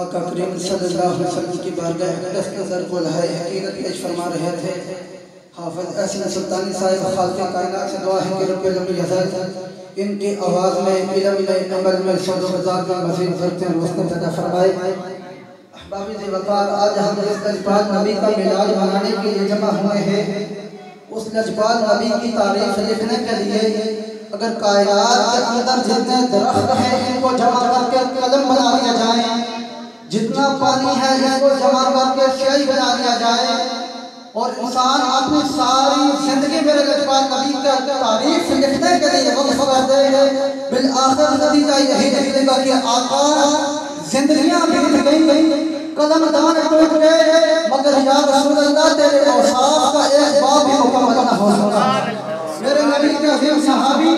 آقا کریم صلی اللہ علیہ وسلم کی بارگاہ اقدس کے در کو لہائے حقیقت پیش فرما رہے تھے۔ حافظ احسن سلطانی صاحب خالق کائنات سے دعا ہے کہ رب لمبی حضرت ان کی آواز میں علم میں عمل میں شعر و مزاج میں مزید برکتیں روشنی پیدا فرمائے۔ احبابی ذی وقار، آج ہم اس لجپال نبی کا میلاد منانے کے لیے جمع ہوئے ہیں۔ اس لجپال نبی کی تعریف لکھنے کے لیے اگر کائنات کے اندر جتنے درخت ہیں ان کو جمع کر کے قلم بنا دیا جائے، جتنا پانی ہے اس کو جمع کر کے سیاہی بنا دیا جائے، اور انسان اپنی ساری زندگی میرے لجپال نبی کا تعریف لکھنے کے لیے وقف کرتے ہیں، بالآخر نتیجہ یہی نکلے گا کہ آقا زندگیاں بیت گئی، قلم دان ٹوٹ گئے، مگر یا رسول اللہ تیرے اوصاف کا ایک باب بھی مکمل نہ ہو سکا۔ میرے نبی کے عظیم صحابی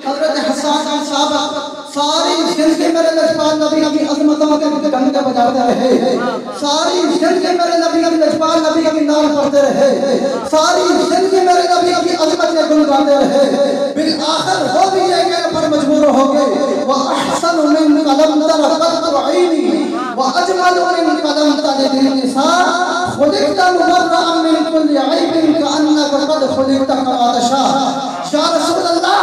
حضرت حسان بن ثابت ساری زندگی میرے لجپال نبی کی عظمتوں کے ڈنکے بجاتے رہے، ساری زندگی میرے نبی کی لجپال نبی کی نام پڑھتے رہے، ساری زندگی میرے نبی کی عظمت کے گن گاتے رہے، بالآخر وہ بھی یہ کہنے پر مجبور ہو گئے وَأَحْسَنُ مِنْكَ لَمْ تَرَ قَطُّ عَيْنِي وَأَجْمَلُ مِنْكَ لَمْ تَلِدِ النِّسَاءُ خُلِقْتَ مُبَرَّأً مِنْ كُلِّ عَيْبٍ كَأَنَّكَ قَدْ خُلِقْتَ كَمَا تَشَاءُ۔ یا رسول اللہ،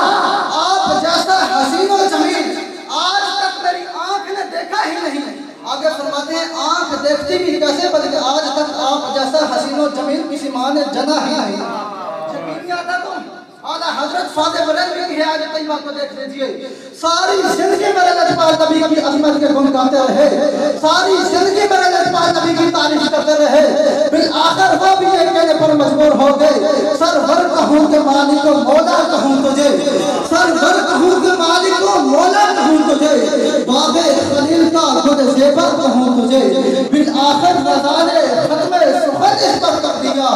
آپ جیسا حسین و جمیل آج تک میری آنکھ نے دیکھا ہی نہیں۔ آگے فرماتے ہیں آنکھ دیکھتی بھی کیسے بلکہ آج تک آپ جیسا حسین و جمیل کسی ماں نے جنا ہی نہیں۔ یقین نہیں آتا تم؟ اعلیٰ حضرت فاتح بریلوی کی ہے آج طیبہ کو دیکھ لیجئے، ساری زندگی میرے لجپال نبی کی عظمت کے گن گاتے رہے، ساری زندگی میرے لجپال نبی کی تعریف کرتے رہے، بالآخر وہ بھی یہ کہنے پر مجبور ہو گئے سرور کہوں کہ مالک و مولا کہوں تجھے، سرور کہوں کہ مالک و مولا کہوں تجھے، باب خلیل کا خود زیبر کہوں تجھے، بالآخر رضا نے ختم سخن اس پر کر دیا،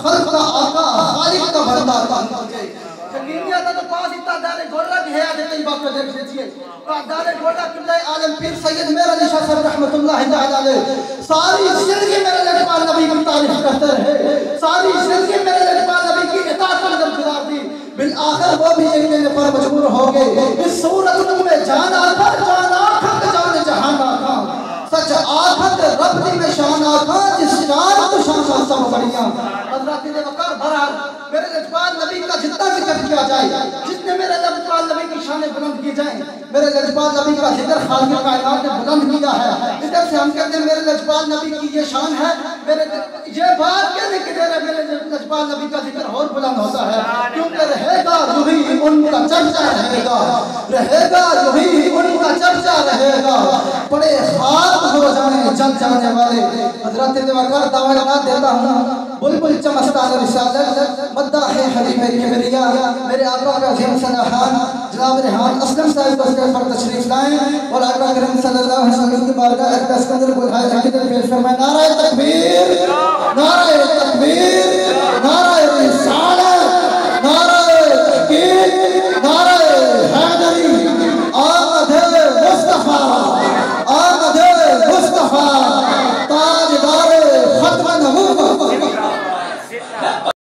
خلق کا آقا خالق کا بندہ کہوں تجھے۔ یقین نہیں آتا تو پاس اتنا دار گولہ کی ہے آج طیبہ کو دیکھ لیجئے، دار گولہ قبلہ عالم پیر سید میرا علی شاہ صاحب رحمت اللہ تعالی علیہ ساری زندگی میرے لجپال نبی کی تعریف کرتے رہے، ساری زندگی میرے لجپال نبی کی اطاعت پر گزار دی، بالآخر وہ بھی ایک کہنے پر مجبور ہو گئے اس صورت میں جان آخر جان آخر جان جہان آخر سچ آخر رب دی میں شان آخر جس شان تو شان سب بڑیاں۔ حضرات نے وقار بہرحال میرے لجپال نبی کا جتنا ذکر کیا جائے، جتنے میرے لجپال نبی کی شانیں بلند کی جائیں، میرے لجپال نبی کا ذکر خالق کائنات نے بلند کیا ہے، اس طرح سے ہم کہتے ہیں میرے لجپال نبی کی یہ شان ہے، یہ بات کہنے کے دیر ہے میرے لجپال نبی کا ذکر اور بلند ہوتا ہے، کیونکہ رہے گا یہی ان کا چرچا رہے گا، رہے گا یہی ان کا چرچا رہے گا، بڑے خاک ہو جائیں جل جانے والے۔ حضرت نے وقار دعویٰ دیتا ہوں بلبل چمستان رسالت مداح حبیب کبریا میرے آقا کا عظیم صلاحان جناب ریحان اسلم صاحب کو اس کے پر تشریف لائیں اور آقا کریم صلی اللہ علیہ وسلم کی بارگاہ اقدس کے اندر بلائے حقیقت پیش فرمائیں۔ نعرہ تکبیر، نعرہ تکبیر، نعرہ